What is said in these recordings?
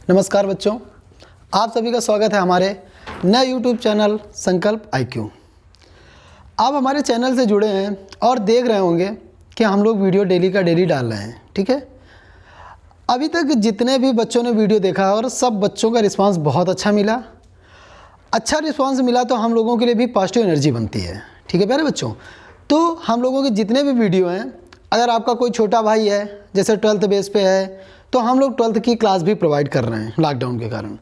नमस्कार बच्चों, आप सभी का स्वागत है हमारे नए यूट्यूब चैनल संकल्प IQ। आप हमारे चैनल से जुड़े हैं और देख रहे होंगे कि हम लोग वीडियो डेली का डेली डाल रहे हैं। ठीक है, अभी तक जितने भी बच्चों ने वीडियो देखा और सब बच्चों का रिस्पांस बहुत अच्छा मिला। अच्छा रिस्पांस मिला तो हम लोगों के लिए भी पॉजिटिव एनर्जी बनती है। ठीक है प्यारे बच्चों, तो हम लोगों के जितने भी वीडियो हैं, अगर आपका कोई छोटा भाई है जैसे 12th बेस पे है, तो हम लोग 12th की क्लास भी प्रोवाइड कर रहे हैं लॉकडाउन के कारण,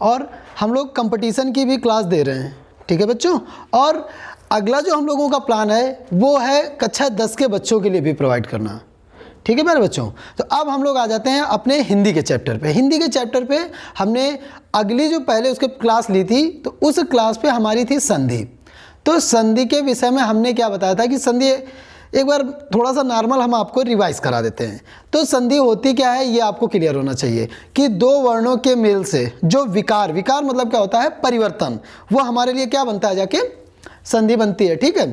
और हम लोग कंपटीशन की भी क्लास दे रहे हैं। ठीक है बच्चों, और अगला जो हम लोगों का प्लान है वो है कक्षा 10 के बच्चों के लिए भी प्रोवाइड करना। ठीक है प्यारे बच्चों, तो अब हम लोग आ जाते हैं अपने हिंदी के चैप्टर पे। हिंदी के चैप्टर पे हमने अगली जो पहले उसके क्लास ली थी, तो उस क्लास पे हमारी थी संधि। तो संधि के विषय में हमने क्या बताया था कि संधि एक बार थोड़ा सा नॉर्मल हम आपको रिवाइज करा देते हैं। तो संधि होती क्या है ये आपको क्लियर होना चाहिए कि दो वर्णों के मेल से जो विकार मतलब क्या होता है, परिवर्तन, वो हमारे लिए क्या बनता है, जाके संधि बनती है। ठीक है,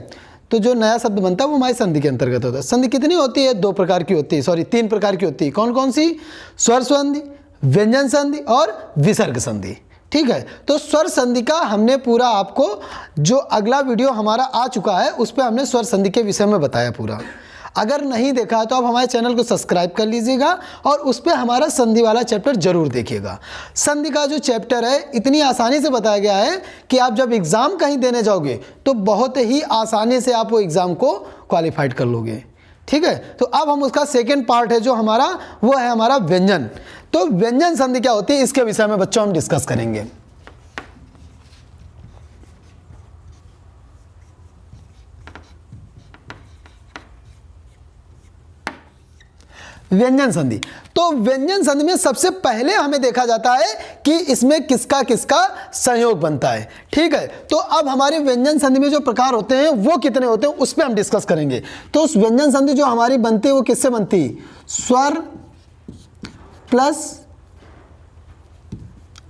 तो जो नया शब्द बनता है वो हमारी संधि के अंतर्गत होता है। संधि कितनी होती है? 2 प्रकार की होती है, 3 प्रकार की होती है। कौन कौन सी? स्वर संधि, व्यंजन संधि और विसर्ग संधि। ठीक है, तो स्वर संधि का हमने पूरा आपको जो अगला वीडियो हमारा आ चुका है उस पर हमने स्वर संधि के विषय में बताया पूरा। अगर नहीं देखा तो आप हमारे चैनल को सब्सक्राइब कर लीजिएगा और उस पर हमारा संधि वाला चैप्टर जरूर देखिएगा। संधि का जो चैप्टर है इतनी आसानी से बताया गया है कि आप जब एग्ज़ाम कहीं देने जाओगे तो बहुत ही आसानी से आप वो एग्ज़ाम को क्वालिफाइड कर लोगे। ठीक है, तो अब हम उसका सेकेंड पार्ट है जो हमारा, वो है हमारा व्यंजन। तो व्यंजन संधि क्या होती है इसके विषय में बच्चों हम डिस्कस करेंगे। व्यंजन संधि, तो व्यंजन संधि में सबसे पहले हमें देखा जाता है कि इसमें किसका किसका संयोग बनता है। ठीक है, तो अब हमारे व्यंजन संधि में जो प्रकार होते हैं वो कितने होते हैं उस पर हम डिस्कस करेंगे। तो उस व्यंजन संधि जो हमारी बनती है वो किससे बनती है? स्वर प्लस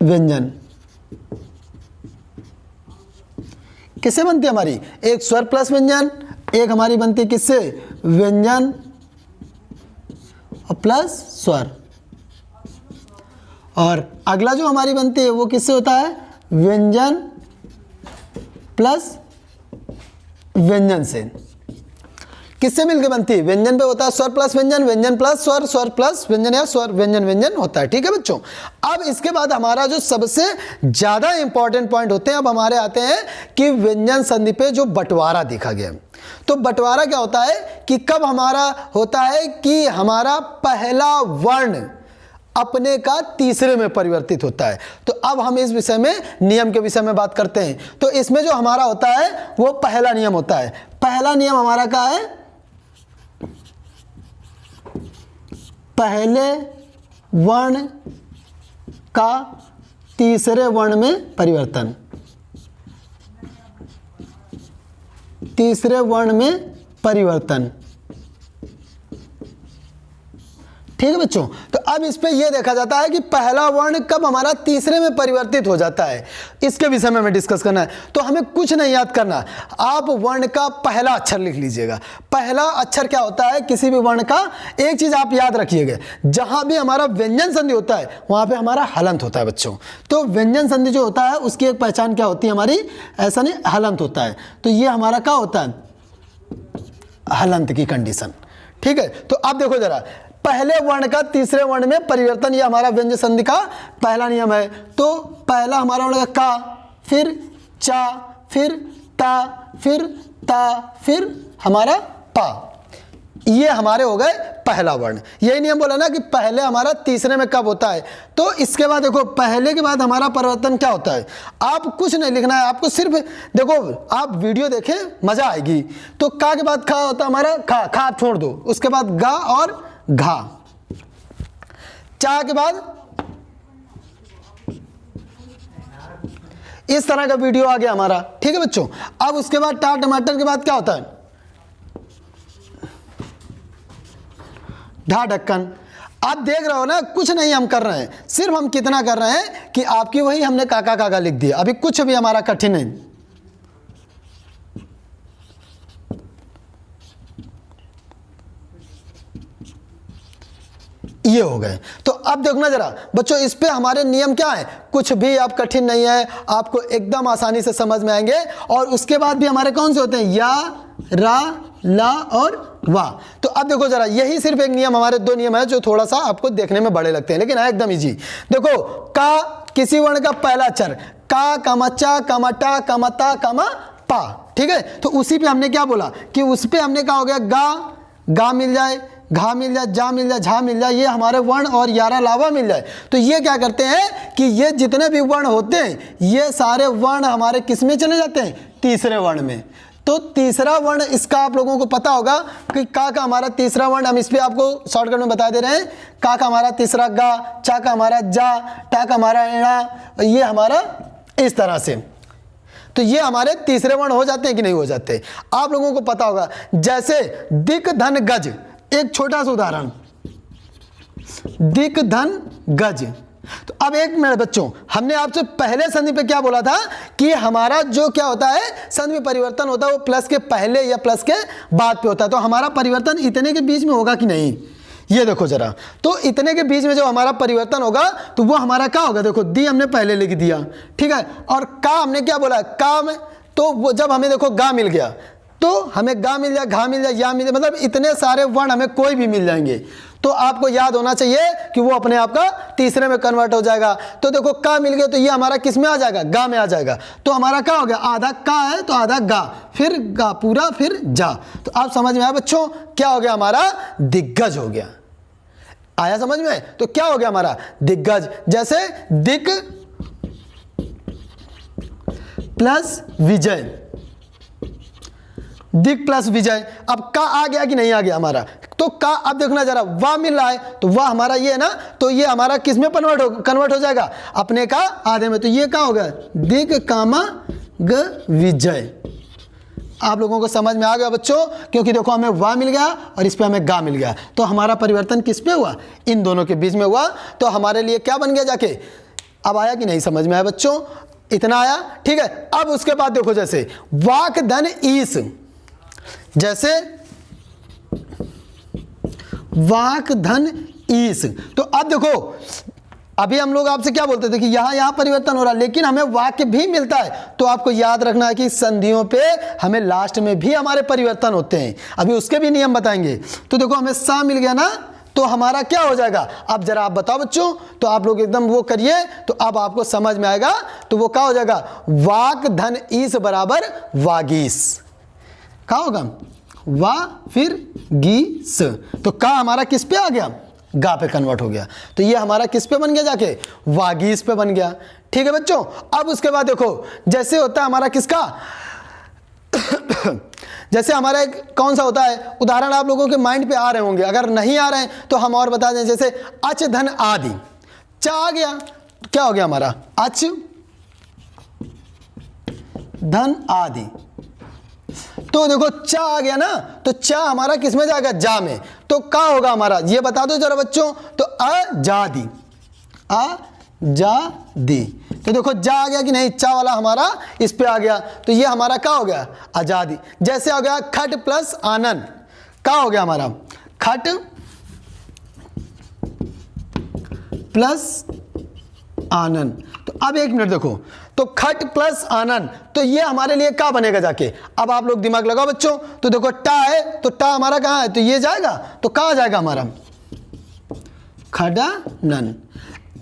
व्यंजन। किससे बनती है हमारी? एक स्वर प्लस व्यंजन, एक हमारी बनती है किससे? व्यंजन और प्लस स्वर। और अगला जो हमारी बनती है वो किससे होता है? व्यंजन प्लस व्यंजन से। किससे मिलकर बनती है? व्यंजन पे होता है स्वर प्लस व्यंजन, व्यंजन प्लस स्वर, स्वर प्लस व्यंजन या स्वर व्यंजन व्यंजन होता है। ठीक है बच्चों, अब इसके बाद हमारा जो सबसे ज्यादा इंपॉर्टेंट पॉइंट होते हैं, अब हमारे आते हैं कि व्यंजन संधि पे जो बंटवारा देखा गया। तो बंटवारा क्या होता है कि कब हमारा होता है कि हमारा पहला वर्ण अपने का तीसरे में परिवर्तित होता है। तो अब हम इस विषय में नियम के विषय में बात करते हैं। तो इसमें जो हमारा होता है वो पहला नियम होता है। पहला नियम हमारा क्या है? पहले वर्ण का तीसरे वर्ण में परिवर्तन। तीसरे वर्ण में परिवर्तन। ठीक है बच्चों, तो अब इस पे ये देखा जाता है कि पहला वर्ण कब हमारा तीसरे में परिवर्तित हो जाता है, इसके विषय में हमें डिस्कस करना है। तो हमें कुछ नहीं याद करना, आप वर्ण का पहला अक्षर लिख लीजिएगा। पहला अक्षर क्या होता है किसी भी वर्ण का? एक चीज आप याद रखिएगा, जहां भी हमारा व्यंजन संधि होता है वहां पे हमारा हलंत होता है बच्चों। तो व्यंजन संधि जो होता है उसकी एक पहचान क्या होती है हमारी? ऐसा नहीं, हलंत होता है। तो ये हमारा क्या होता है? हलंत की कंडीशन। ठीक है, तो अब देखो जरा, पहले वर्ण का तीसरे वर्ण में परिवर्तन, ये हमारा व्यंजन संधि का पहला नियम है। तो पहला हमारा वर्ण का, फिर चा, फिर ता, फिर ता, फिर हमारा पा, ये हमारे हो गए पहला वर्ण। यही नियम बोला ना कि पहले हमारा तीसरे में कब होता है। तो इसके बाद देखो, पहले के बाद हमारा परिवर्तन क्या होता है? आप कुछ नहीं लिखना है, आपको सिर्फ देखो, आप वीडियो देखें मजा आएगी। तो का के बाद खा होता है हमारा, खा, खा आप छोड़ दो, उसके बाद गा और घा। चा के बाद इस तरह का वीडियो आ गया हमारा। ठीक है बच्चों, अब उसके बाद टा टमाटर के बाद क्या होता है? ढा ढक्कन। आप देख रहे हो ना, कुछ नहीं हम कर रहे हैं, सिर्फ हम कितना कर रहे हैं कि आपकी वही हमने काका काका लिख दिया। अभी कुछ भी हमारा कठिन नहीं। ये हो गए। तो अब देखना जरा बच्चों, इस पे हमारे नियम क्या है, कुछ भी आप कठिन नहीं है, आपको एकदम आसानी से समझ में आएंगे। और उसके बाद भी हमारे कौन से होते हैं, या, रा, ला और वा। तो अब देखो जरा, यही सिर्फ एक नियम, हमारे 2 नियम है जो थोड़ा सा आपको देखने में बड़े लगते हैं, लेकिन है एकदम इजी। देखो, का किसी वर्ण का पहला अक्षर, का, कामा, चा, कामा, टा, कामा, ता, कामा, पा, ठीक है। तो उसी पे हमने क्या बोला कि उस पे हमने कहा हो गया गा मिल जाए, घा मिल जाए, जा मिल जाए, झा मिल जाए, ये हमारे वर्ण और यारा लावा मिल जाए। तो ये क्या करते हैं कि ये जितने भी वर्ण होते हैं ये सारे वर्ण हमारे किस में चले जाते हैं, तीसरे वर्ण में। तो तीसरा वर्ण इसका आप लोगों को पता होगा कि का हमारा तीसरा वर्ण, हम इस पे आपको शॉर्टकट में बता दे रहे हैं। का हमारा तीसरा गा, चा का हमारा जा, टा का हमारा एड़ा, ये हमारा इस तरह से। तो ये हमारे तीसरे वर्ण हो जाते हैं कि नहीं हो जाते, आप लोगों को पता होगा। जैसे दिक धन गज, एक छोटा सा उदाहरण, दिक धन गज। तो अब एक मिनट बच्चों, हमने आपसे पहले संधि पे क्या बोला था कि हमारा जो क्या होता है, संधि में परिवर्तन होता है वो प्लस के पहले या प्लस के बाद पे होता है। तो हमारा परिवर्तन इतने के बीच में होगा कि नहीं, ये देखो जरा। तो इतने के बीच में जो हमारा परिवर्तन होगा तो वो हमारा क्या होगा, देखो दी हमने पहले लिख दिया, ठीक है। और का हमने क्या बोला, का में, तो वो जब हमें देखो गा मिल गया तो हमें गा मिल जाए, घा मिल जाए, या मिल जाए, मतलब इतने सारे वर्ण हमें कोई भी मिल जाएंगे। तो आपको याद होना चाहिए कि वो अपने आप का तीसरे में कन्वर्ट हो जाएगा। तो देखो का मिल गया तो ये हमारा किस में आ जाएगा, गा में आ जाएगा। तो हमारा क्या हो गया, आधा का है तो आधा गा, फिर गा पूरा, फिर जा। तो आप समझ में आया बच्चों, क्या हो गया हमारा, दिग्गज हो गया। आया समझ में? तो क्या हो गया हमारा, दिग्गज। जैसे दिक प्लस विजय, दिक प्लस विजय। अब का आ गया कि नहीं आ गया हमारा, तो का अब देखना जरा, वाह मिल रहा है तो वाह हमारा ये है ना, तो ये हमारा किस में कन्वर्ट हो जाएगा, अपने का आधे में। तो ये क्या होगा, दिक कामा ग विजय। आप लोगों को समझ में आ गया बच्चों, क्योंकि देखो हमें वाह मिल गया और इस पे हमें गा मिल गया। तो हमारा परिवर्तन किस पे हुआ, इन दोनों के बीच में हुआ। तो हमारे लिए क्या बन गया जाके, अब आया कि नहीं समझ में आया बच्चों, इतना आया, ठीक है। अब उसके बाद देखो, जैसे वाक धन ईस, जैसे वाक धन ईस। तो अब देखो, अभी हम लोग आपसे क्या बोलते थे कि यहां परिवर्तन हो रहा है, लेकिन हमें वाक्य भी मिलता है। तो आपको याद रखना है कि संधियों पे हमें लास्ट में भी हमारे परिवर्तन होते हैं, अभी उसके भी नियम बताएंगे। तो देखो हमें सा मिल गया ना, तो हमारा क्या हो जाएगा, अब जरा आप बताओ बच्चों, तो आप लोग एकदम वो करिए तो अब आपको समझ में आएगा। तो वो क्या हो जाएगा, वाक धन ईस बराबर वागीस। क्या होगा, वा फिर गीस। तो का हमारा किस पे आ गया, गा पे कन्वर्ट हो गया। तो ये हमारा किस पे बन गया जाके, वागीस पे बन गया। ठीक है बच्चों। अब उसके बाद देखो, जैसे होता है हमारा किसका जैसे हमारा एक कौन सा होता है, उदाहरण आप लोगों के माइंड पे आ रहे होंगे, अगर नहीं आ रहे हैं तो हम और बता दें। जैसे अच धन आदि, चा आ गया, क्या हो गया हमारा, अच धन आदि। तो देखो चा आ गया ना, तो चा हमारा किस में जाएगा, जा में। तो का होगा हमारा, ये बता दो जरा बच्चों। तो आजादी, आजादी। तो देखो जा आ गया कि नहीं, चा वाला हमारा इस पे आ गया। तो ये हमारा क्या हो गया, आजादी। जैसे हो गया खट प्लस आनंद, क्या हो गया हमारा, खट प्लस आनंद। तो अब एक मिनट देखो, तो खट प्लस आनंद, तो ये हमारे लिए क्या बनेगा जाके। अब आप लोग दिमाग लगाओ बच्चों। तो देखो टा है, तो टा हमारा कहाँ है, तो ये जाएगा, तो कहाँ जाएगा हमारा, खडानन।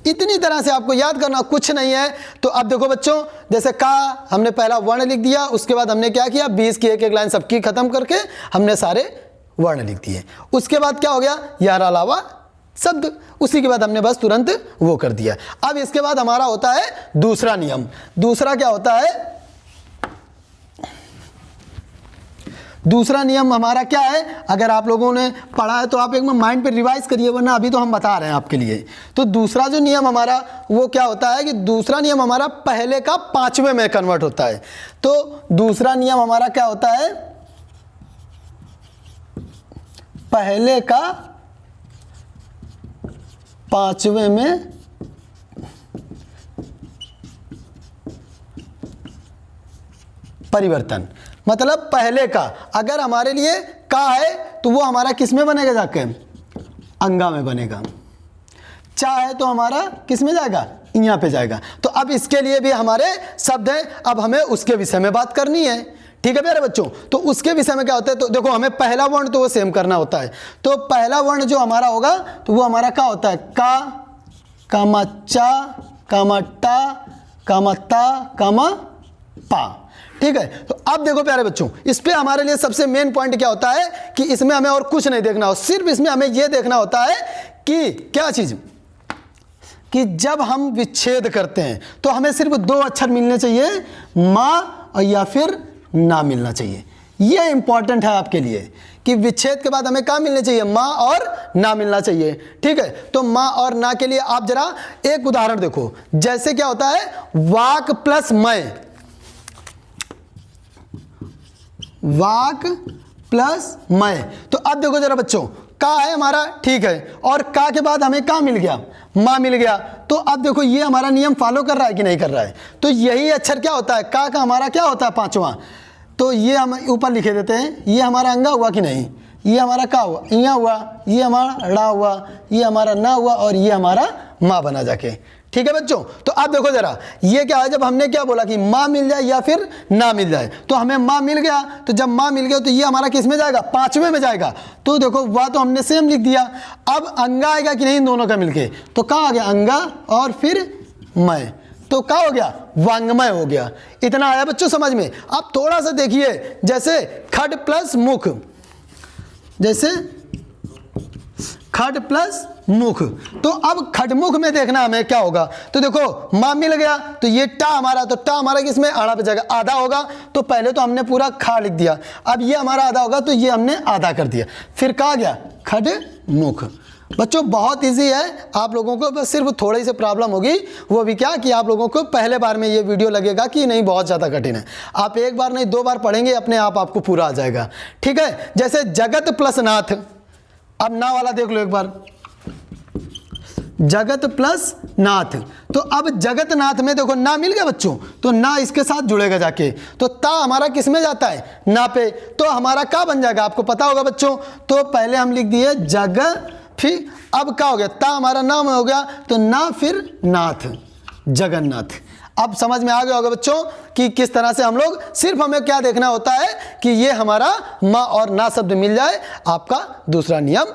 इतनी तरह से आपको याद करना, कुछ नहीं है। तो अब देखो बच्चों, जैसे का हमने पहला वर्ण लिख दिया, उसके बाद हमने क्या किया, 20 की एक एक लाइन सबकी खत्म करके हमने सारे वर्ण लिख दिए। उसके बाद क्या हो गया, यार अलावा शब्द, उसी के बाद हमने बस तुरंत वो कर दिया। अब इसके बाद हमारा होता है दूसरा नियम। दूसरा क्या होता है, दूसरा नियम हमारा क्या है, अगर आप लोगों ने पढ़ा है तो आप एक बार माइंड पे रिवाइज करिए, वरना अभी तो हम बता रहे हैं आपके लिए। तो दूसरा जो नियम हमारा वो क्या होता है कि दूसरा नियम हमारा पहले का पांचवें में कन्वर्ट होता है। तो दूसरा नियम हमारा क्या होता है, पहले का पांचवें में परिवर्तन। मतलब पहले का अगर हमारे लिए का है तो वो हमारा किस में बनेगा जाके, अंगा में बनेगा। चा है तो हमारा किस में जाएगा, यहाँ पे जाएगा। तो अब इसके लिए भी हमारे शब्द हैं, अब हमें उसके विषय में बात करनी है। ठीक है प्यारे बच्चों, तो उसके विषय में क्या होता है, तो देखो हमें पहला वर्ण तो वो सेम करना होता है। तो पहला वर्ण जो हमारा होगा तो वो हमारा क्या होता है, का, कामा चा, कामा टा, कामा ता, कामा पा। ठीक है, तो अब देखो प्यारे बच्चों, इस पे हमारे लिए सबसे मेन पॉइंट क्या होता है कि इसमें हमें और कुछ नहीं देखना हो, सिर्फ इसमें हमें यह देखना होता है कि क्या चीज, कि जब हम विच्छेद करते हैं तो हमें सिर्फ दो अक्षर मिलने चाहिए, माँ और या फिर ना मिलना चाहिए। यह इंपॉर्टेंट है आपके लिए कि विच्छेद के बाद हमें क्या मिलने चाहिए, माँ और ना मिलना चाहिए। ठीक है, तो माँ और ना के लिए आप जरा एक उदाहरण देखो, जैसे क्या होता है, वाक प्लस मैं, वाक प्लस मैं। तो अब देखो जरा बच्चों, का है हमारा, ठीक है, और का के बाद हमें का मिल गया, माँ मिल गया। तो अब देखो ये हमारा नियम फॉलो कर रहा है कि नहीं कर रहा है। तो यही अक्षर क्या होता है, का हमारा क्या होता है, पांचवा। तो ये हम ऊपर लिखे देते हैं, ये हमारा अंगा हुआ कि नहीं, ये हमारा का हुआ, यहाँ हुआ, ये हमारा ड़ा हुआ, ये हमारा ना हुआ, और ये हमारा माँ बना जाके। ठीक है बच्चों, तो अब देखो जरा, ये क्या है, जब हमने क्या बोला कि माँ मिल जाए या फिर ना मिल जाए, तो हमें माँ मिल गया। तो जब माँ मिल गया तो ये हमारा किस में जाएगा, पांचवें में जाएगा। तो देखो वह तो हमने सेम लिख दिया। अब अंगा आएगा कि नहीं, दोनों का मिलके, तो कहाँ आ गया, अंगा और फिर मैं, तो क्या हो गया, वांग्मय हो गया। इतना आया बच्चों समझ में। अब थोड़ा सा देखिए, जैसे खड प्लस मुख, जैसे खड प्लस मुख, तो अब खडमुख में देखना हमें क्या होगा। तो देखो माँ मिल गया, तो ये टा हमारा, तो टा हमारा किसमें, आड़ा पे जाएगा, आधा होगा। तो पहले तो हमने पूरा खा लिख दिया, अब ये हमारा आधा होगा, तो ये हमने आधा कर दिया, फिर कहा गया खडमुख। बच्चों बहुत इजी है, आप लोगों को बस सिर्फ थोड़ी सी प्रॉब्लम होगी, वो भी क्या कि आप लोगों को पहले बार में ये वीडियो लगेगा कि नहीं बहुत ज़्यादा कठिन है। आप एक बार नहीं दो बार पढ़ेंगे, अपने आप आपको पूरा आ जाएगा। ठीक है, जैसे जगत प्लस नाथ, अब ना वाला देख लो एक बार, जगत प्लस नाथ। तो अब जगत नाथ में देखो ना मिल गया बच्चों, तो ना इसके साथ जुड़ेगा जाके, तो ता हमारा किस में जाता है, ना पे। तो हमारा क्या बन जाएगा, आपको पता होगा बच्चों। तो पहले हम लिख दिए जग, फिर अब क्या हो गया, ता हमारा नाम हो गया, तो ना फिर नाथ, जगन्नाथ। अब समझ में आ गया होगा बच्चों कि किस तरह से हम लोग, सिर्फ हमें क्या देखना होता है कि ये हमारा माँ और ना शब्द मिल जाए, आपका दूसरा नियम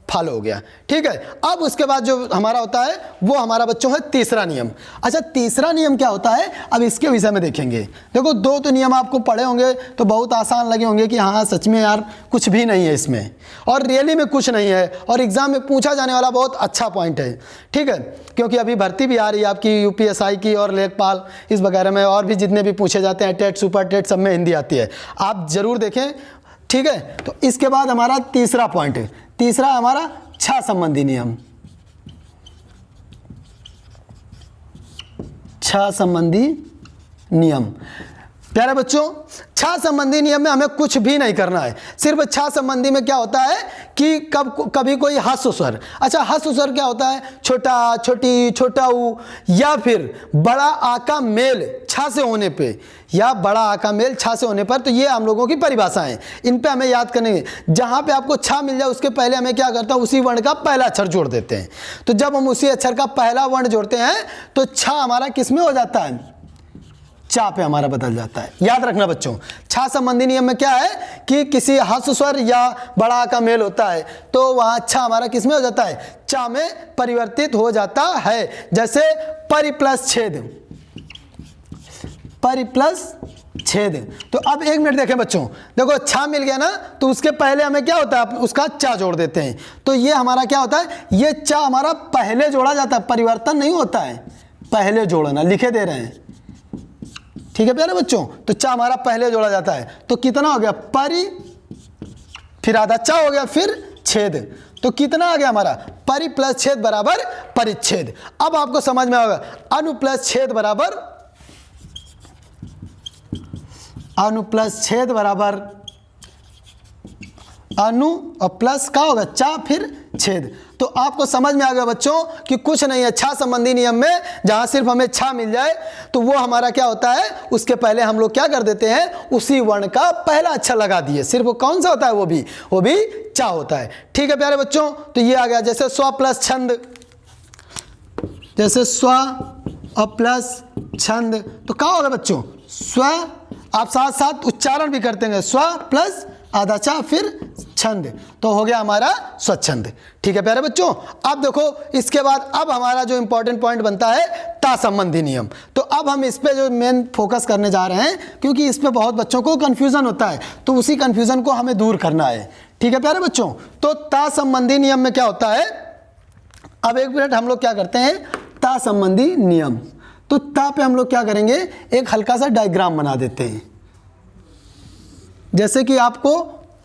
फॉलो हो गया। ठीक है, अब उसके बाद जो हमारा होता है वो हमारा बच्चों है तीसरा नियम। अच्छा, तीसरा नियम क्या होता है, अब इसके विषय में देखेंगे। देखो दो तो नियम आपको पढ़े होंगे तो बहुत आसान लगे होंगे कि हाँ सच में यार कुछ भी नहीं है इसमें, और रियली में कुछ नहीं है, और एग्जाम में पूछा जाने वाला बहुत अच्छा पॉइंट है। ठीक है, क्योंकि अभी भर्ती भी आ रही है आपकी यूपीएसआई की और लेखपाल इस वगैरह में, और भी जितने भी पूछे जाते हैं, टेट सुपर टेट सब में हिंदी आती है, आप जरूर देखें। ठीक है, तो इसके बाद हमारा तीसरा पॉइंट है, तीसरा हमारा छा संबंधी नियम। छा संबंधी नियम, प्यारे बच्चों छा संबंधी नियम में हमें कुछ भी नहीं करना है। सिर्फ छा संबंधी में क्या होता है कि कभी कोई हस्व स्वर, अच्छा हस्व स्वर क्या होता है, छोटा, छोटी, छोटा ऊ, या फिर बड़ा आ का मेल छा से होने पे, या बड़ा आ का मेल छा से होने पर, तो ये हम लोगों की परिभाषा है, इन पे हमें याद करनी है। जहाँ पे आपको छा मिल जाए उसके पहले हमें क्या करता है, उसी वर्ण का पहला अक्षर जोड़ देते हैं। तो जब हम उसी अक्षर का पहला वर्ण जोड़ते हैं तो छा हमारा किस में हो जाता है, चा पे हमारा बदल जाता है। याद रखना बच्चों, छा संबंधी नियम में क्या है कि किसी हस्व स्वर या बड़ा का मेल होता है तो वहां छा हमारा किस में हो जाता है, चा में परिवर्तित हो जाता है। जैसे परि प्लस छेद, परि प्लस छेद। तो अब एक मिनट देखें बच्चों, देखो छा मिल गया ना, तो उसके पहले हमें क्या होता है, उसका चा जोड़ देते हैं। तो ये हमारा क्या होता है, ये चा हमारा पहले जोड़ा जाता है, परिवर्तन नहीं होता है, पहले जोड़ना लिखे दे रहे हैं। ठीक है प्यारे बच्चों, तो चा हमारा पहले जोड़ा जाता है। तो कितना हो गया, परि, फिर आधा चा हो गया, फिर छेद। तो कितना आ गया हमारा, परि प्लस छेद बराबर परिच्छेद। अब आपको समझ में आएगा, अनु प्लस छेद बराबर, अनु प्लस छेद बराबर अनु, और प्लस का होगा चा, फिर छेद। तो आपको समझ में आ गया बच्चों कि कुछ नहीं है छा संबंधी नियम में, जहां सिर्फ हमें छा मिल जाए तो वो हमारा क्या होता है, उसके पहले हम लोग क्या कर देते हैं, उसी वर्ण का पहला अक्षर लगा दिए। सिर्फ वो कौन सा होता है, वो भी चा होता है। ठीक है प्यारे बच्चों, तो ये आ गया। जैसे स्व प्लस छंद, जैसे स्व और प्लस छंद, तो क्या होगा बच्चों, स्व, आप साथ साथ उच्चारण भी करते हैं, स्व प्लस आधा चा फिर छंद, तो हो गया हमारा स्वच्छंद। ठीक है प्यारे बच्चों। अब देखो इसके बाद अब हमारा जो इंपॉर्टेंट पॉइंट बनता है ता संबंधी नियम। तो अब हम इस पे जो मेन फोकस करने जा रहे हैं, क्योंकि इस पे बहुत बच्चों को कन्फ्यूज़न होता है, तो उसी कन्फ्यूज़न को हमें दूर करना है। ठीक है प्यारे बच्चों। तो ता संबंधी नियम में क्या होता है, अब एक मिनट हम लोग क्या करते हैं, ता संबंधी नियम। तो ता पे हम लोग क्या करेंगे, एक हल्का सा डायग्राम बना देते हैं, जैसे कि आपको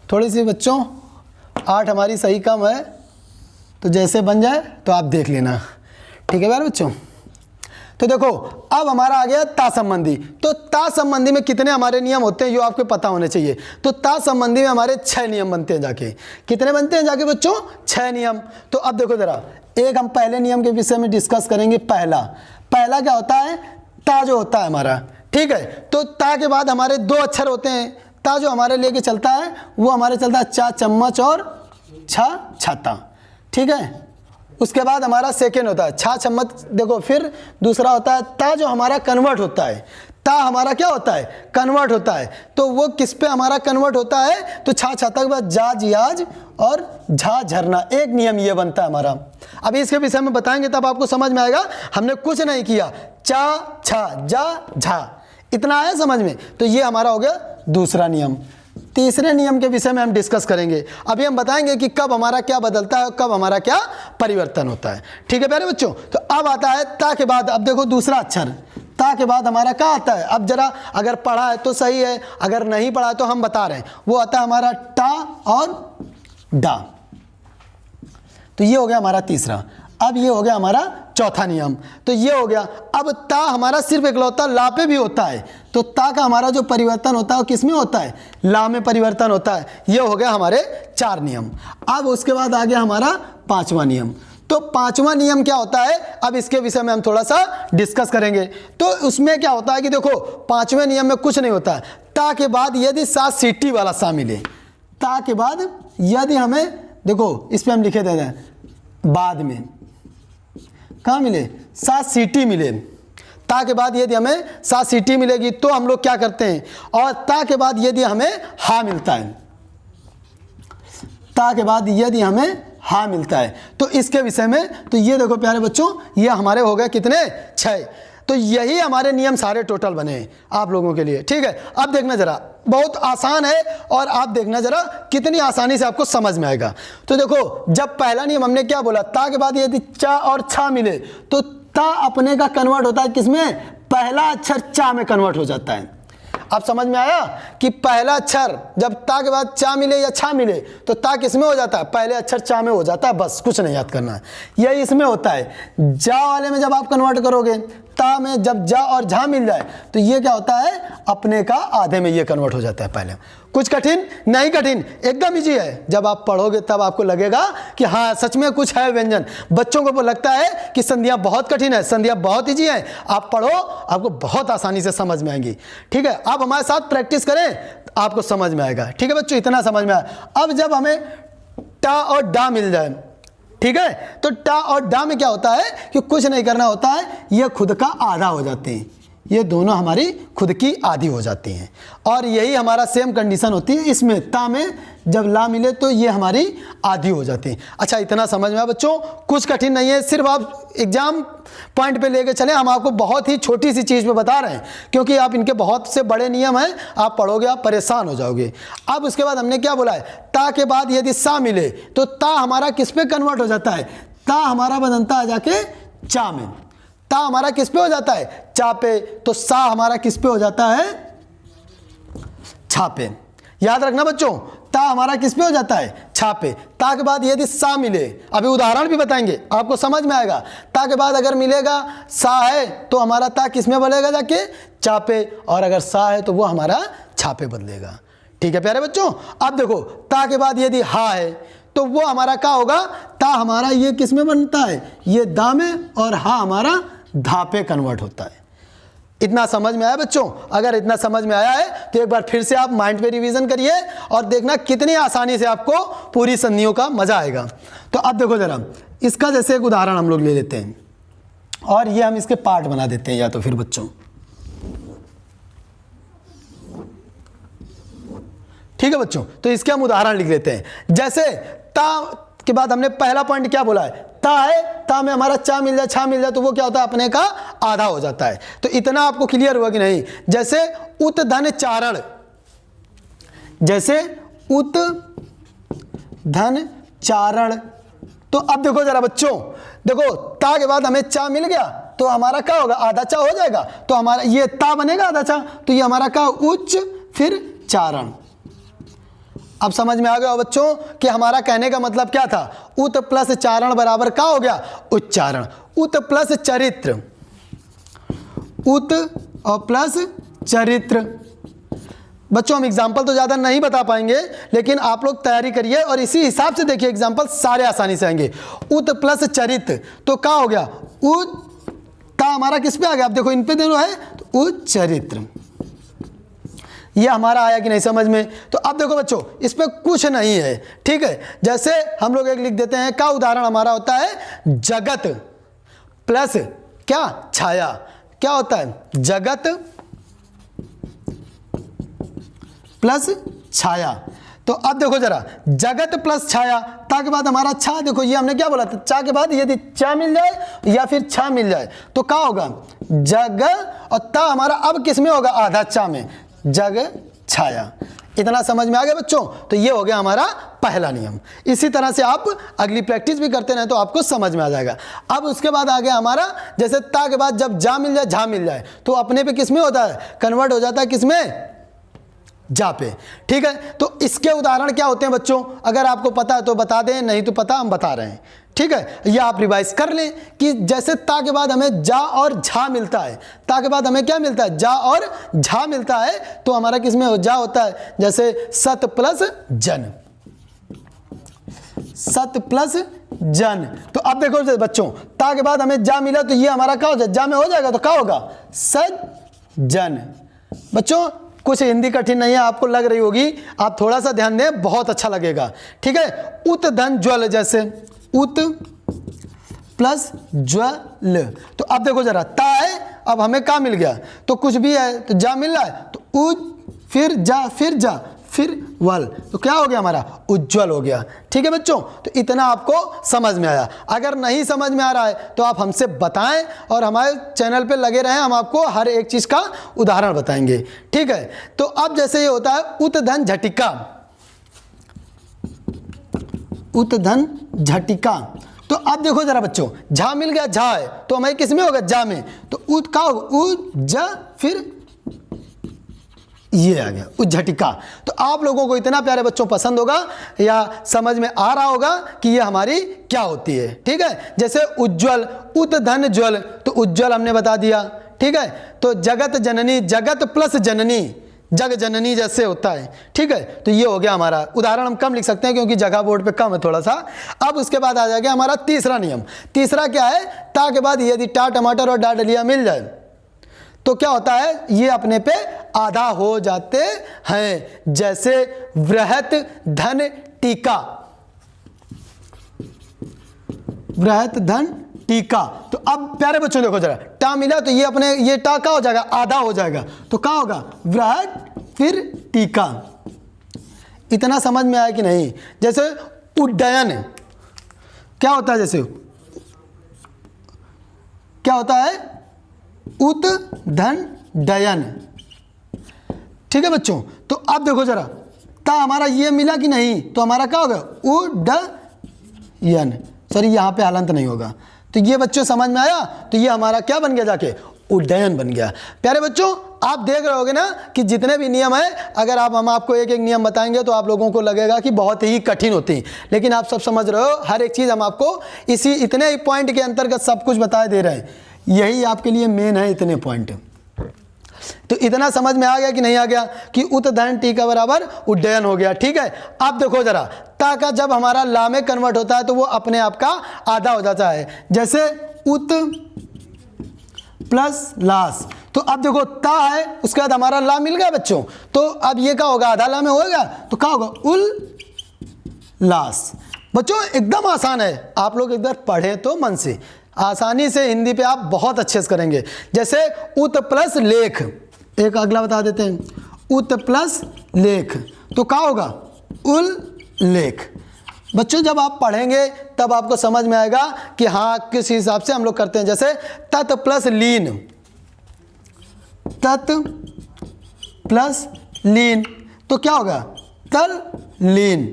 थोड़ी सी बच्चों 8 हमारी सही कम है, तो जैसे बन जाए तो आप देख लेना। ठीक है प्यारे बच्चों। तो देखो अब हमारा आ गया ता संबंधी। तो ता संबंधी में कितने हमारे नियम होते हैं, जो आपको पता होने चाहिए। तो ता संबंधी में हमारे 6 नियम बनते हैं जाके। कितने बनते हैं जाके बच्चों, 6 नियम। तो अब देखो जरा, एक हम पहले नियम के विषय में डिस्कस करेंगे। पहला क्या होता है, ता जो होता है हमारा। ठीक है, तो ता के बाद हमारे 2 अक्षर होते हैं। ता जो हमारे लेके चलता है वो हमारे चलता है चा चम्मच और छा छाता। ठीक है, उसके बाद हमारा सेकेंड होता है छा चम्मच। देखो फिर दूसरा होता है ता जो हमारा कन्वर्ट होता है। ता हमारा क्या होता है, कन्वर्ट होता है। तो वो किस पे हमारा कन्वर्ट होता है, तो छा छाता के बाद जा जियाज और झा झरना। एक नियम ये बनता है हमारा। अभी इसके विषय में बताएंगे तब आपको समझ में आएगा। हमने कुछ नहीं किया, चा छा जा झा, इतना आया समझ में। तो ये हमारा हो गया दूसरा नियम। तीसरे नियम के विषय में हम डिस्कस करेंगे। अभी हम बताएंगे कि कब हमारा क्या बदलता है और कब हमारा क्या परिवर्तन होता है। ठीक है प्यारे बच्चों। तो अब आता है ता के बाद, अब देखो दूसरा अक्षर ता के बाद हमारा क्या आता है। अब जरा अगर पढ़ा है तो सही है, अगर नहीं पढ़ा है तो हम बता रहे हैं। वो आता है हमारा टा और डा। तो ये हो गया हमारा तीसरा। अब ये हो गया हमारा चौथा नियम। तो ये हो गया। अब ता हमारा सिर्फ इकलौता ला पे भी होता है। तो ता का हमारा जो परिवर्तन होता है वो किस में होता है, ला में परिवर्तन होता है। ये हो गया हमारे 4 नियम। अब उसके बाद आ गया हमारा 5वां नियम। तो 5वां नियम क्या होता है, अब इसके विषय में हम थोड़ा सा डिस्कस करेंगे। तो उसमें क्या होता है कि देखो 5वें नियम में कुछ नहीं होता है। ता के बाद यदि 7 सीटी वाला सा मिले, ता के बाद यदि हमें, देखो इस पर हम लिखे देते हैं बाद में, कहाँ मिले, 7 सीटी मिले। ता के बाद यदि हमें 7 सीटी मिलेगी तो हम लोग क्या करते हैं, और ता के बाद यदि हमें हा मिलता है, ता के बाद यदि हमें हा मिलता है, तो इसके विषय में, तो ये देखो प्यारे बच्चों, ये हमारे हो गए कितने, 6। तो यही हमारे नियम सारे टोटल बने हैं आप लोगों के लिए। ठीक है, अब देखना जरा, बहुत आसान है और आप देखना जरा कितनी आसानी से आपको समझ में आएगा। तो देखो जब पहला नियम हमने क्या बोला, ता के बाद यदि चा और छा मिले तो ता अपने का कन्वर्ट होता है किसमें, पहला अक्षर चा में कन्वर्ट हो जाता है। अब समझ में आया कि पहला अक्षर जब ता के बाद चा मिले या छा मिले तो ता किस में हो जाता है, पहले अक्षर चा में हो जाता है। बस कुछ नहीं याद करना है, यही इसमें होता है। जा वाले में जब आप कन्वर्ट करोगे, ता में जब जा और झा मिल जाए तो ये क्या होता है, अपने का आधे में ये कन्वर्ट हो जाता है पहले। कुछ कठिन नहीं, कठिन एकदम इजी है। जब आप पढ़ोगे तब आपको लगेगा कि हाँ सच में कुछ है व्यंजन। बच्चों को लगता है कि संधियाँ बहुत कठिन है, संधियाँ बहुत इजी है। आप पढ़ो, आपको बहुत आसानी से समझ में आएंगी। ठीक है, आप हमारे साथ प्रैक्टिस करें, आपको समझ में आएगा। ठीक है बच्चों, इतना समझ में आया। अब जब हमें टा और डा मिल जाए, ठीक है, तो टा और डा में क्या होता है कि कुछ नहीं करना होता है, ये खुद का आधा हो जाते हैं। ये दोनों हमारी खुद की आधी हो जाती हैं। और यही हमारा सेम कंडीशन होती है इसमें, ता में जब ला मिले तो ये हमारी आधी हो जाती है। अच्छा, इतना समझ में आया बच्चों, कुछ कठिन नहीं है। सिर्फ आप एग्जाम पॉइंट पे लेके चले, हम आपको बहुत ही छोटी सी चीज़ पे बता रहे हैं, क्योंकि आप इनके बहुत से बड़े नियम हैं, आप पढ़ोगे आप परेशान हो जाओगे। अब उसके बाद हमने क्या बोला है, ता के बाद यदि सा मिले तो ता हमारा किस पे कन्वर्ट हो जाता है, ता हमारा बनता है जाके चा में। ता हमारा किस पे हो जाता है, चा पे। तो सा हमारा किस पे हो जाता है, छा पे। याद रखना बच्चों, ता हमारा किस पे हो जाता है, छा पे। ता के बाद यदि सा मिले, अभी उदाहरण भी बताएंगे आपको समझ में आएगा। ता के बाद अगर मिलेगा सा है तो हमारा ता किस में बदलेगा जाके, चा पे, और अगर सा है तो वो हमारा छा पे बदलेगा। ठीक है प्यारे बच्चों। अब देखो ता के बाद यदि हा है तो वो हमारा क्या होगा, ता हमारा ये किस में बनता है, ये दा में, और हा हमारा धा पे कन्वर्ट होता है। इतना समझ में आया बच्चों? अगर इतना समझ में आया है तो एक बार फिर से आप माइंड पे रिवीजन करिए और देखना कितनी आसानी से आपको पूरी संधियों का मजा आएगा। तो अब देखो जरा, इसका जैसे एक उदाहरण हम लोग ले लेते हैं। और ये हम इसके पार्ट बना देते हैं या तो फिर बच्चों, ठीक है बच्चों। तो इसके हम उदाहरण लिख लेते हैं। जैसे ता के बाद हमने पहला पॉइंट क्या बोला है, ता है, ता में हमारा चा मिल जाए, छा मिल जाए, तो वो क्या होता है, अपने का आधा हो जाता है। तो इतना आपको क्लियर हुआ कि नहीं। जैसे उत धन चारण, जैसे उत धन चारण, तो अब देखो जरा बच्चों, देखो ता के बाद हमें चा मिल गया तो हमारा क्या होगा, आधा चा हो जाएगा। तो हमारा ये ता बनेगा आधा चा, तो ये हमारा क्या, उच्च फिर चारण। अब समझ में आ गया बच्चों कि हमारा कहने का मतलब क्या था, उत प्लस चारण बराबर क्या हो गया, उच्चारण। उत प्लस चरित्र, उत और प्लस चरित्र। बच्चों हम एग्जाम्पल तो ज़्यादा नहीं बता पाएंगे, लेकिन आप लोग तैयारी करिए और इसी हिसाब से देखिए, एग्जाम्पल सारे आसानी से आएंगे। उत प्लस चरित्र, तो क्या हो गया, उत ता हमारा किस पे आ गया, आप देखो इन पे दोनों है, तो उच्चरित्र। ये हमारा आया कि नहीं समझ में। तो अब देखो बच्चों, इस पे कुछ नहीं है, ठीक है। जैसे हम लोग एक लिख देते हैं, क्या उदाहरण हमारा होता है, जगत प्लस क्या, छाया। क्या होता है, जगत प्लस छाया। तो अब देखो जरा, जगत प्लस छाया, ता के बाद हमारा छा, देखो ये हमने क्या बोला था, चा के बाद यदि चा मिल जाए या फिर छा मिल जाए तो क्या होगा, जग, और ता हमारा अब किस में होगा, आधा चा में, जग छाया। इतना समझ में आ गया बच्चों। तो ये हो गया हमारा पहला नियम। इसी तरह से आप अगली प्रैक्टिस भी करते रहें तो आपको समझ में आ जाएगा। अब उसके बाद आ गया हमारा, जैसे ता के बाद जब जा मिल जाए, झा मिल जाए, तो अपने पे किस में होता है, कन्वर्ट हो जाता है किस में, जा पे, ठीक है। तो इसके उदाहरण क्या होते हैं बच्चों, अगर आपको पता है तो बता दें, नहीं तो पता हम बता रहे हैं, ठीक है। ये आप रिवाइज कर लें कि जैसे ता के बाद हमें जा और झा मिलता है, ता के बाद हमें क्या मिलता है, जा और झा मिलता है, तो हमारा किस में जा होता है, जैसे सत प्लस जन, सत प्लस जन। तो अब देखो बच्चों, ता के बाद हमें जा मिला तो ये हमारा क्या हो जाए, जा में हो जाएगा, तो क्या होगा, सज्जन। बच्चों कुछ हिंदी कठिन नहीं है, आपको लग रही होगी, आप थोड़ा सा ध्यान दें, बहुत अच्छा लगेगा, ठीक है। उत धन ज्वल, जैसे उत प्लस ज्वल, तो अब देखो जरा, ता है, अब हमें क्या मिल गया, तो कुछ भी है तो जा मिल रहा है, तो उज फिर जा फिर वल, तो क्या हो गया हमारा, उज्ज्वल हो गया, ठीक है बच्चों। तो इतना आपको समझ में आया। अगर नहीं समझ में आ रहा है तो आप हमसे बताएं और हमारे चैनल पे लगे रहें, हम आपको हर एक चीज़ का उदाहरण बताएंगे, ठीक है। तो अब जैसे ये होता है उत धन झटिका, उत धन झटिका, तो अब देखो जरा बच्चों, झा मिल गया, झा है तो हमें किस में होगा, जा में, तो उत का होगा, उज फिर ये आ गया उज्झटिका। तो आप लोगों को इतना प्यारे बच्चों पसंद होगा या समझ में आ रहा होगा कि ये हमारी क्या होती है, ठीक है। जैसे उज्ज्वल, उत धन ज्वल, तो उज्ज्वल हमने बता दिया, ठीक है। तो जगत जननी, जगत प्लस जननी, जग जननी जैसे होता है, ठीक है। तो ये हो गया हमारा उदाहरण। हम कम लिख सकते हैं क्योंकि जगह बोर्ड पे कम है थोड़ा सा। अब उसके बाद आ जाएगा हमारा तीसरा नियम। तीसरा क्या है, ता के बाद यदि टा टमाटर और डा डलिया मिल जाए तो क्या होता है, ये अपने पे आधा हो जाते हैं। जैसे वृहत धन टीका, वृहत धन टीका। तो अब प्यारे बच्चों देखो जरा, टा मिला तो ये अपने ये टा का हो जाएगा, आधा हो जाएगा, तो क्या होगा, वृहत फिर टीका। इतना समझ में आया कि नहीं। जैसे उड्डयन क्या होता है, जैसे क्या होता है, उत धन डयन, ठीक है बच्चों। तो अब देखो जरा, ता हमारा ये मिला कि नहीं, तो हमारा क्या होगा, उड्डयन, सॉरी यहाँ पे हलंत नहीं होगा। तो ये बच्चों समझ में आया, तो ये हमारा क्या बन गया, जाके उड्डयन बन गया। प्यारे बच्चों आप देख रहे होगे ना कि जितने भी नियम हैं, अगर हम आपको एक एक नियम बताएंगे तो आप लोगों को लगेगा कि बहुत ही कठिन होती हैं, लेकिन आप सब समझ रहे हो, हर एक चीज़ हम आपको इसी इतने ही पॉइंट के अंतर्गत सब कुछ बता दे रहे हैं। यही आपके लिए मेन है, इतने पॉइंट। तो इतना समझ में आ गया कि नहीं आ गया कि उत धन टीका बराबर उड्डयन हो गया, ठीक है। अब देखो जरा, ता का जब हमारा ला में कन्वर्ट होता है तो वो अपने आप का आधा हो जाता है। जैसे उत प्लस लास, तो अब देखो ता है, उसके बाद हमारा ला मिल गया बच्चों, तो अब ये क्या होगा, आधा ला में होगा, तो क्या होगा, उल लास। बच्चों एकदम आसान है, आप लोग एक बार पढ़ें तो मन से, आसानी से हिंदी पे आप बहुत अच्छे से करेंगे। जैसे उत प्लस लेख, एक अगला बता देते हैं, उत प्लस लेख तो क्या होगा, उल्लेख। बच्चों जब आप पढ़ेंगे तब आपको समझ में आएगा कि हाँ किस हिसाब से हम लोग करते हैं। जैसे तत् प्लस लीन, तत् प्लस लीन तो क्या होगा, तल लीन।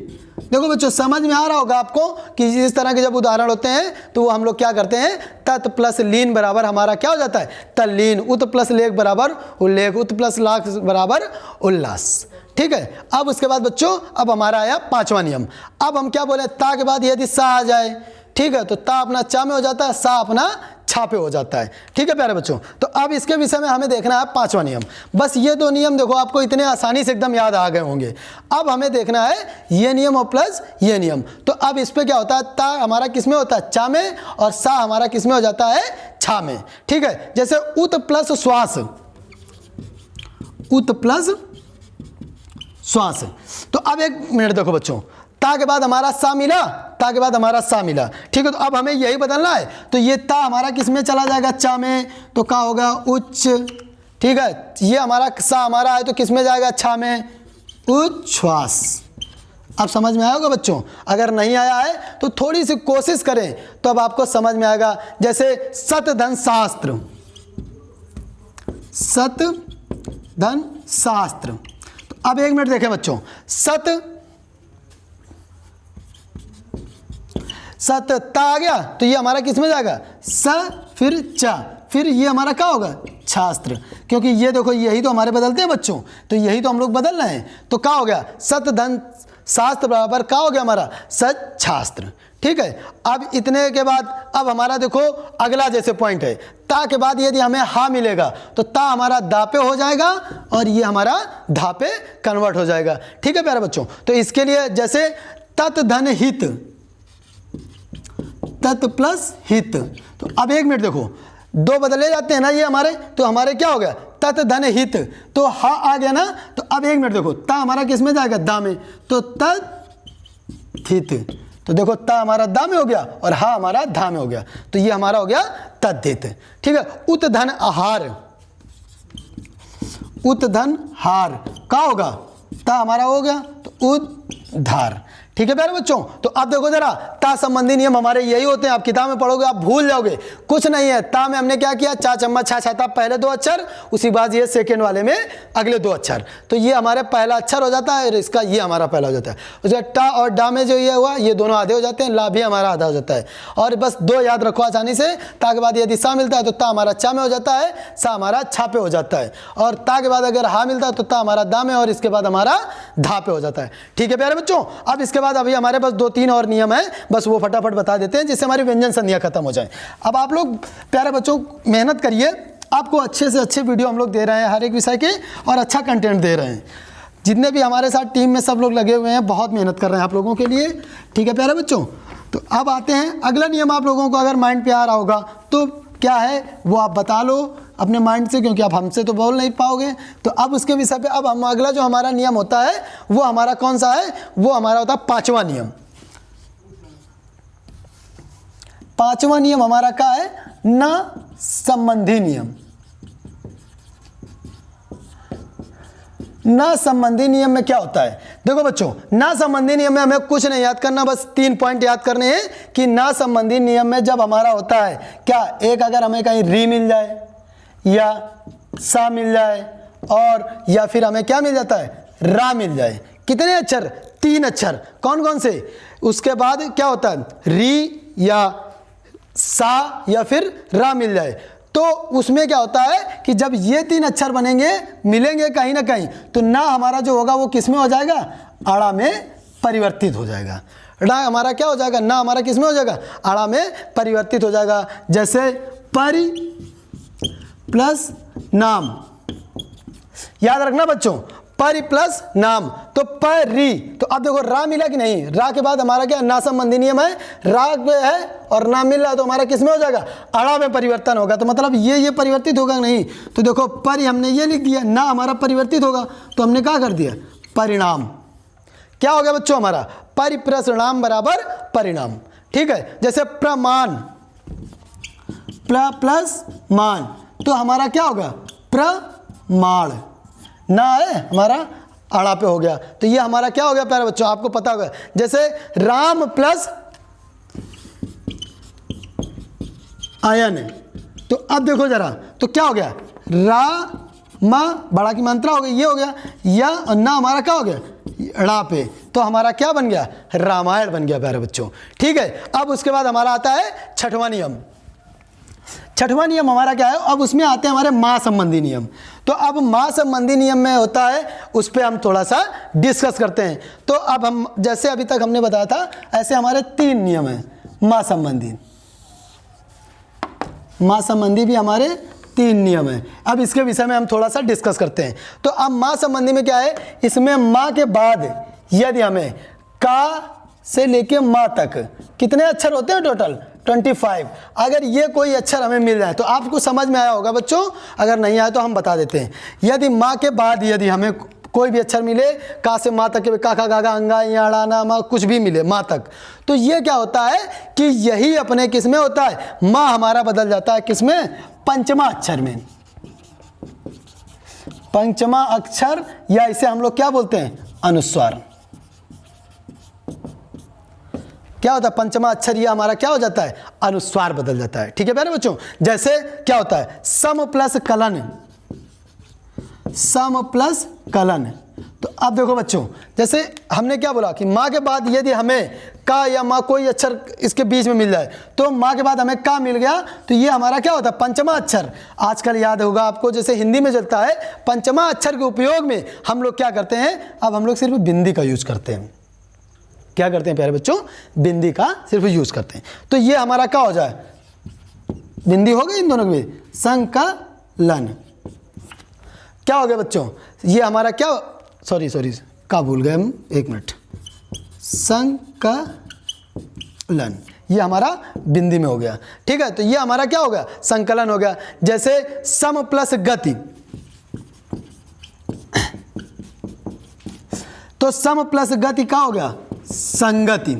देखो बच्चों समझ में आ रहा होगा आपको कि इस तरह के जब उदाहरण होते हैं तो वो हम लोग क्या करते हैं, तत् प्लस लीन बराबर हमारा क्या हो जाता है, तल्लीन। उत प्लस लेख बराबर उल्लेख, उत प्लस लाख बराबर उल्लास। ठीक है। अब उसके बाद बच्चों अब हमारा आया पांचवा नियम। अब हम क्या बोले, ता के बाद यदि सा आ जाए, ठीक है, तो ता अपना चा में हो जाता है, सा अपना छा पे हो जाता है। ठीक है प्यारे बच्चों, तो अब इसके विषय में हमें देखना है पांचवा नियम। बस ये दो नियम देखो आपको इतने आसानी से एकदम याद आ गए होंगे। अब हमें देखना है ये नियम और प्लस ये नियम। तो अब इस पे क्या होता है, ता हमारा किस में होता है, चा में, और सा हमारा किस में हो जाता है, छा में। ठीक है। जैसे उत प्लस श्वास, उत प्लस श्वास, तो अब एक मिनट देखो बच्चों, ता के बाद हमारा सा मिला, ता के बाद हमारा सा मिला। ठीक है। तो अब हमें यही बदलना है, तो ये ता हमारा किस में चला जाएगा, चा में, तो क्या होगा, उच्च। ठीक है। ये हमारा सा हमारा है तो किस में जाएगा, छा में, उच्छ्वास। अब समझ में आया होगा बच्चों, अगर नहीं आया है तो थोड़ी सी कोशिश करें तो अब आपको समझ में आएगा। जैसे सत धन शास्त्र, सत धन शास्त्र, तो अब एक मिनट देखें बच्चों, सत ता आ गया तो ये हमारा किस में जाएगा, स फिर चा, फिर ये हमारा क्या होगा, शास्त्र। क्योंकि ये देखो यही तो हमारे बदलते हैं बच्चों, तो यही तो हम लोग बदल रहे हैं। तो क्या हो गया, सत धन शास्त्र बराबर क्या हो गया हमारा, सत शास्त्र। ठीक है। अब इतने के बाद अब हमारा देखो अगला जैसे पॉइंट है, ता के बाद यदि हमें हा मिलेगा तो ता हमारा दा पे हो जाएगा और ये हमारा धा पे कन्वर्ट हो जाएगा। ठीक है प्यारे बच्चों। तो इसके लिए जैसे तत् धन हित, तत् प्लस हित, तो अब एक मिनट देखो दो बदले जाते हैं ना ये हमारे, तो हमारे क्या हो गया, तत् धन हित, तो हा आ गया ना। तो अब एक मिनट देखो, ता हमारा किस में जाएगा, दा में, तो तत् हित, तो देखो ता हमारा दा में हो गया और हा हमारा धा में हो गया, तो ये हमारा हो गया तद्धित। ठीक है। उत धन आहार, उत धन हार क्या होगा, ता हमारा हो गया तो उद्धार। ठीक है प्यारे बच्चों। तो अब देखो जरा, ता संबंधी नियम हमारे यही होते हैं। आप किताब में पढ़ोगे आप भूल जाओगे, कुछ नहीं है। ता में हमने क्या किया, चा चम्मच छा छाता पहले दो अक्षर, उसी बाद ये सेकंड वाले में अगले दो अक्षर, तो ये हमारे पहला अक्षर हो जाता है और इसका ये हमारा पहला हो जाता है। उसके टा और डा में जो ये हुआ ये दोनों आधे हो जाते हैं, ला भी हमारा आधा हो जाता है। और बस दो याद रखो आसानी से, ता के बाद यदि सा मिलता है तो ता हमारा चा में हो जाता है, सा हमारा छा पे हो जाता है, और ता के बाद अगर हा मिलता है तो ता हमारा दा में और इसके बाद हमारा धा पे हो जाता है। ठीक है प्यारे बच्चों। अब इसके बाद अभी हमारे पास 2-3 और नियम है, बस वो फटाफट बता देते हैं जिससे हमारी व्यंजन संधियां खत्म हो जाए। अब आप लोग प्यारे बच्चों मेहनत करिए, आपको अच्छे से अच्छे वीडियो हम लोग दे रहे हैं हर एक विषय के, और अच्छा कंटेंट दे रहे हैं। जितने भी हमारे साथ टीम में सब लोग लगे हुए हैं, बहुत मेहनत कर रहे हैं आप लोगों के लिए। ठीक है प्यारे बच्चों। तो अब आते हैं अगला नियम। आप लोगों को अगर माइंड पे आ रहा होगा तो क्या है वो आप बता लो अपने माइंड से, क्योंकि आप हमसे तो बोल नहीं पाओगे। तो अब उसके विषय पे अब हम अगला जो हमारा नियम होता है वो हमारा कौन सा है, वो हमारा होता है पांचवा नियम। पांचवा नियम हमारा क्या है, ना संबंधी नियम। ना संबंधी नियम में क्या होता है, देखो बच्चों ना संबंधी नियम में हमें कुछ नहीं याद करना, बस 3 पॉइंट याद करने हैं कि ना संबंधी नियम में जब हमारा होता है क्या, एक अगर हमें कहीं री मिल जाए या सा मिल जाए, और या फिर हमें क्या मिल जाता है, रा मिल जाए। कितने अक्षर, 3 अक्षर। कौन कौन से, उसके बाद क्या होता है, री या सा या फिर रा मिल जाए, तो उसमें क्या होता है कि जब ये 3 अक्षर बनेंगे मिलेंगे कहीं ना कहीं, तो ना हमारा जो होगा वो किस में हो जाएगा, आड़ा में परिवर्तित हो जाएगा। ना हमारा क्या हो जाएगा, ना हमारा किस में हो जाएगा, आड़ा में परिवर्तित हो जाएगा। जैसे परि प्लस नाम, याद रखना बच्चों, परि प्लस नाम, तो परि, तो अब देखो रा मिला कि नहीं, रा के बाद हमारा क्या ना संबंधी नियम है, रा है और नाम मिल रहा है तो हमारा किस में हो जाएगा, अड़ा में परिवर्तन होगा। तो मतलब ये परिवर्तित होगा नहीं, तो देखो परि हमने ये लिख दिया, ना हमारा परिवर्तित होगा तो हमने क्या कर दिया, परिणाम। क्या हो गया बच्चों हमारा, परिप्रसनाम बराबर परिणाम। ठीक है। जैसे प्रमाण, प्लस मान, तो हमारा क्या होगा? प्रमाण। ना है हमारा आड़ा पे हो गया, तो ये हमारा क्या हो गया प्यारे बच्चों? आपको पता होगा, जैसे राम प्लस आयन, तो अब देखो जरा, तो क्या हो गया? मा बड़ा की मात्रा हो गई, ये हो गया, या और ना हमारा क्या हो गया? ड़ा पे, तो हमारा क्या बन गया? रामायण बन गया प्यारे बच्चों। ठीक है, अब उसके बाद हमारा आता है छठवां नियम। छठवां नियम हमारा क्या है? अब उसमें आते हैं हमारे माँ संबंधी नियम। तो अब माँ संबंधी नियम में होता है, उस पर हम थोड़ा सा डिस्कस करते हैं। तो अब हम जैसे अभी तक हमने बताया था, ऐसे हमारे 3 नियम हैं माँ संबंधी। माँ संबंधी भी हमारे 3 नियम हैं। अब इसके विषय में हम थोड़ा सा डिस्कस करते हैं। तो अब माँ संबंधी में क्या है? इसमें माँ के बाद यदि हमें का से लेके माँ तक कितने अक्षर होते हैं? टोटल 25। अगर ये कोई अक्षर हमें मिल जाए तो आपको समझ में आया होगा बच्चों, अगर नहीं आया तो हम बता देते हैं। यदि माँ के बाद यदि हमें कोई भी अक्षर मिले, का से माँ तक के, का खा गा गा अंगा याड़ा ना माँ, कुछ भी मिले माँ तक, तो ये क्या होता है कि यही अपने किस में होता है? माँ हमारा बदल जाता है किस में? पंचमा अक्षर में। पंचमा अक्षर, या इसे हम लोग क्या बोलते हैं? अनुस्वार। क्या होता है? पंचमा अक्षर ये हमारा क्या हो जाता है? अनुस्वार बदल जाता है। ठीक है प्यारे बच्चों, जैसे क्या होता है? सम प्लस कलन, सम प्लस कलन। तो अब देखो बच्चों, जैसे हमने क्या बोला कि माँ के बाद यदि हमें का या माँ कोई अक्षर इसके बीच में मिल जाए, तो माँ के बाद हमें का मिल गया, तो ये हमारा क्या होता है? पंचमा अक्षर। आजकल याद होगा आपको, जैसे हिंदी में चलता है, पंचमा अक्षर के उपयोग में हम लोग क्या करते हैं? अब हम लोग सिर्फ बिंदी का यूज करते हैं। क्या करते हैं प्यारे बच्चों? बिंदी का सिर्फ यूज करते हैं। तो ये हमारा क्या हो जाए? बिंदी हो गई इन दोनों के बीच, संकलन। क्या हो गया बच्चों? ये हमारा क्या, सॉरी का भूल गए हम, 1 मिनट। संकलन, ये हमारा बिंदी में हो गया। ठीक है, तो ये हमारा क्या हो गया? संकलन हो गया। जैसे सम प्लस गति, तो सम प्लस गति क्या हो गया? संगति।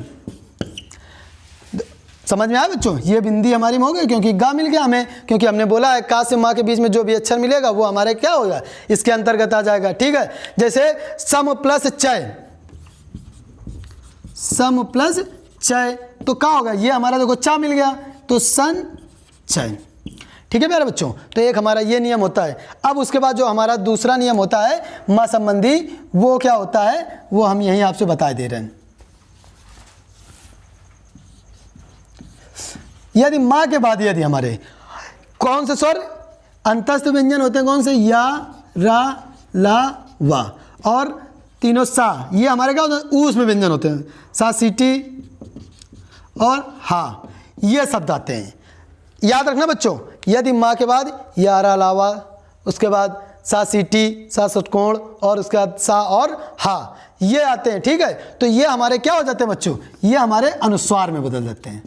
समझ में आया बच्चों? ये बिंदी हमारी में हो गई, क्योंकि गा मिल गया हमें, क्योंकि हमने बोला है का से माँ के बीच में जो भी अक्षर मिलेगा वो हमारे क्या होगा? इसके अंतर्गत आ जाएगा। ठीक है, जैसे सम प्लस चय, सम प्लस चय, तो क्या होगा? ये हमारा देखो चा मिल गया, तो सन चय। ठीक है प्यारे बच्चों, तो एक हमारा ये नियम होता है। अब उसके बाद जो हमारा दूसरा नियम होता है माँ संबंधी, वो क्या होता है? वो हम यहीं आपसे बता दे रहे हैं। यदि माँ के बाद यदि हमारे कौन से स्वर अंतस्थ व्यंजन होते हैं? कौन से? या, रा, ला, वा, और तीनों सा, ये हमारे क्या होते हैं? ऊष्म में व्यंजन होते हैं। सा, सीटी और हा, ये शब्द आते हैं। याद रखना बच्चों, यदि माँ के बाद या, रा, ला, वा, उसके बाद सा, सीटी, सा, षटकोण, और उसके बाद सा और हा, ये आते हैं। ठीक है, तो ये हमारे क्या हो जाते हैं बच्चों? ये हमारे अनुस्वार में बदल जाते हैं,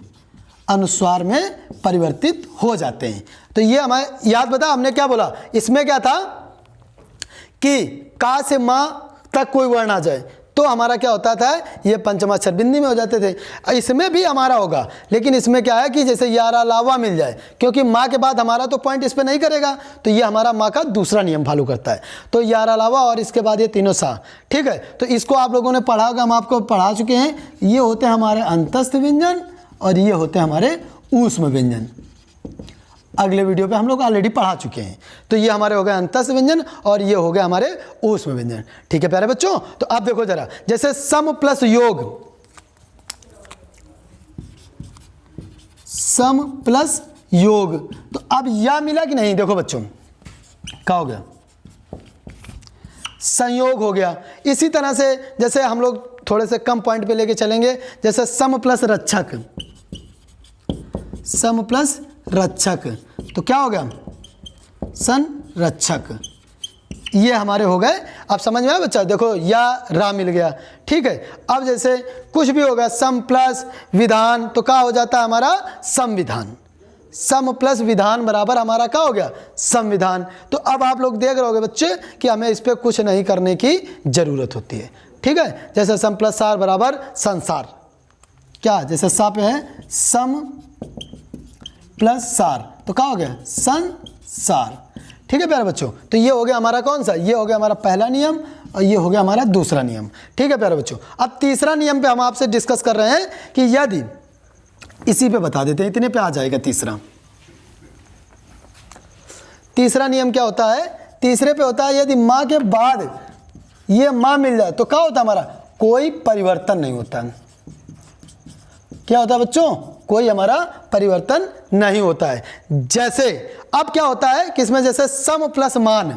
अनुस्वार में परिवर्तित हो जाते हैं। तो ये हमारे याद बता, हमने क्या बोला? इसमें क्या था कि का से माँ तक कोई वर्ण आ जाए तो हमारा क्या होता था? ये पंचमाक्षर बिंदी में हो जाते थे। इसमें भी हमारा होगा, लेकिन इसमें क्या है कि जैसे यारा लावा मिल जाए, क्योंकि माँ के बाद हमारा तो पॉइंट इस पे नहीं करेगा, तो ये हमारा माँ का दूसरा नियम फॉलो करता है। तो यारा लावा और इसके बाद ये तीनों सा। ठीक है, तो इसको आप लोगों ने पढ़ा होगा, हम आपको पढ़ा चुके हैं। ये होते हैं हमारे अंतस्थ व्यंजन और ये होते हैं हमारे ऊष्म व्यंजन। अगले वीडियो पे हम लोग ऑलरेडी पढ़ा चुके हैं। तो ये हमारे हो गए अंतस्थ व्यंजन और ये हो गए हमारे ऊष्म व्यंजन। ठीक है प्यारे बच्चों, तो आप देखो जरा, जैसे सम प्लस योग, सम प्लस योग, तो अब या मिला कि नहीं? देखो बच्चों, क्या हो गया? संयोग हो गया। इसी तरह से जैसे हम लोग थोड़े से कम पॉइंट पे लेके चलेंगे, जैसे सम प्लस रक्षक, सम प्लस रक्षक, तो क्या हो गया? संरक्षक। ये हमारे हो गए। अब समझ में आया बच्चा? देखो या रा मिल गया। ठीक है, अब जैसे कुछ भी होगा, सम प्लस विधान, तो क्या हो जाता है हमारा? संविधान। सम प्लस विधान बराबर हमारा क्या हो गया? संविधान। तो अब आप लोग देख रहे होगे बच्चे कि हमें इस पर कुछ नहीं करने की जरूरत होती है। ठीक है, जैसे सम प्लस सार बराबर संसार, क्या जैसे सा पे है सम प्लस सार, तो क्या हो गया संसार। ठीक है प्यारे बच्चों, तो ये हो गया हमारा कौन सा, ये हो गया हमारा पहला नियम और ये हो गया हमारा दूसरा नियम। ठीक है प्यारे बच्चों, अब तीसरा नियम पे हम आपसे डिस्कस कर रहे हैं कि यदि, इसी पे बता देते हैं, इतने पे आ जाएगा तीसरा नियम क्या होता है, तीसरे पे होता है यदि माँ के बाद ये माँ मिल जाए तो क्या होता है हमारा, कोई परिवर्तन नहीं होता। क्या होता है बच्चों, कोई हमारा परिवर्तन नहीं होता है। जैसे अब क्या होता है किसमें, जैसे सम प्लस मान,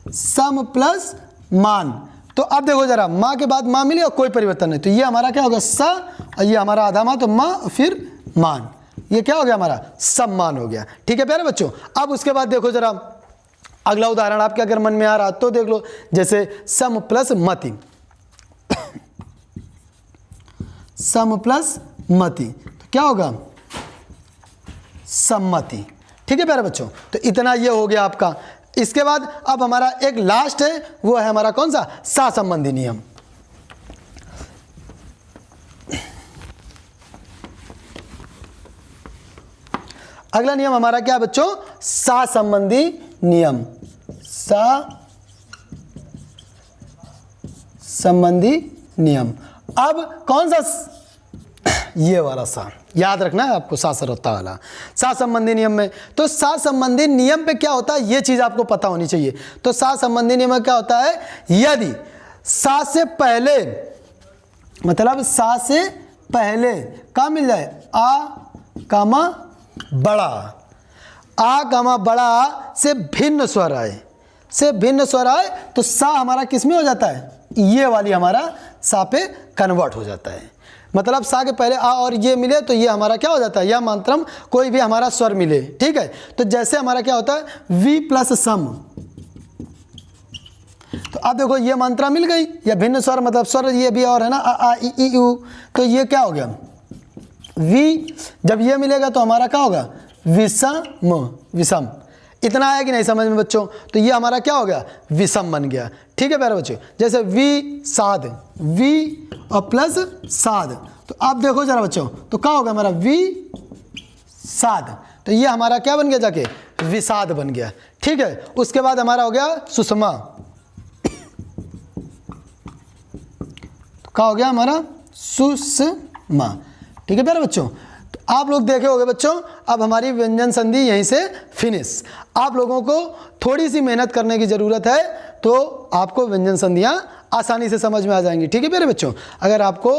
सम प्लस मान, तो अब देखो जरा, माँ के बाद माँ मिली और कोई परिवर्तन नहीं, तो ये हमारा क्या होगा स, और ये हमारा आधा माँ, तो माँ फिर मान, ये क्या हो गया हमारा सम्मान हो गया। ठीक है प्यारे बच्चों, अब उसके बाद देखो जरा अगला उदाहरण आपके अगर मन में आ रहा तो देख लो, जैसे सम प्लस मति, सम प्लस मति, तो क्या होगा सम्मति। ठीक है प्यारे बच्चों, तो इतना ये हो गया आपका। इसके बाद अब हमारा एक लास्ट है, वो है हमारा कौन सा, सहसंबंधी नियम। अगला नियम हमारा क्या है बच्चों, सहसंबंधी नियम, सहसंबंधी नियम। अब कौन सा, ये वाला सा याद रखना है आपको, सासरता वाला सहसंबंधी नियम में। तो सहसंबंधी नियम पे क्या होता है, ये चीज आपको पता होनी चाहिए। तो सहसंबंधी नियम में क्या होता है, यदि सा से पहले, मतलब सा से पहले क्या मिल जाए, आ कामा बड़ा, आ कामा बड़ा से भिन्न स्वर आए, से भिन्न स्वर आए तो सा हमारा किस में हो जाता है, ये वाली हमारा सा पे कन्वर्ट हो जाता है। मतलब सा के पहले आ और ये मिले तो ये हमारा क्या हो जाता है, या मात्रम कोई भी हमारा स्वर मिले। ठीक है, तो जैसे हमारा क्या होता है वी प्लस सम, तो अब देखो ये मात्रा मिल गई, या भिन्न स्वर मतलब स्वर ये भी और है ना, आ ई ई उ, तो ये क्या हो गया वी, जब ये मिलेगा तो हमारा क्या होगा विषम, विषम। इतना आया कि नहीं समझ में बच्चों, तो ये हमारा क्या हो गया विषम बन गया। ठीक है प्यारे बच्चों, जैसे वी साध, वी और प्लस साध, तो आप देखो जरा बच्चों, तो क्या होगा हमारा वी साध, तो ये हमारा क्या बन गया जाके विषाद बन गया। ठीक है, उसके बाद हमारा हो गया सुषमा, तो क्या हो गया हमारा सुषमा। ठीक है प्यारे बच्चों, तो आप लोग देखे होंगे बच्चों, अब हमारी व्यंजन संधि यहीं से फिनिश। आप लोगों को थोड़ी सी मेहनत करने की ज़रूरत है, तो आपको व्यंजन संधियाँ आसानी से समझ में आ जाएंगी। ठीक है प्यारे बच्चों, अगर आपको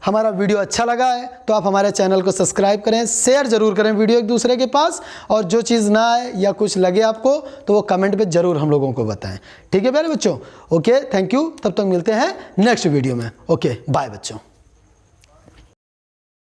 हमारा वीडियो अच्छा लगा है तो आप हमारे चैनल को सब्सक्राइब करें, शेयर जरूर करें वीडियो एक दूसरे के पास, और जो चीज़ ना आए या कुछ लगे आपको तो वो कमेंट पे ज़रूर हम लोगों को बताएं। ठीक है प्यारे बच्चों, ओके, थैंक यू, तब तक मिलते हैं नेक्स्ट वीडियो में। ओके, बाय बच्चों।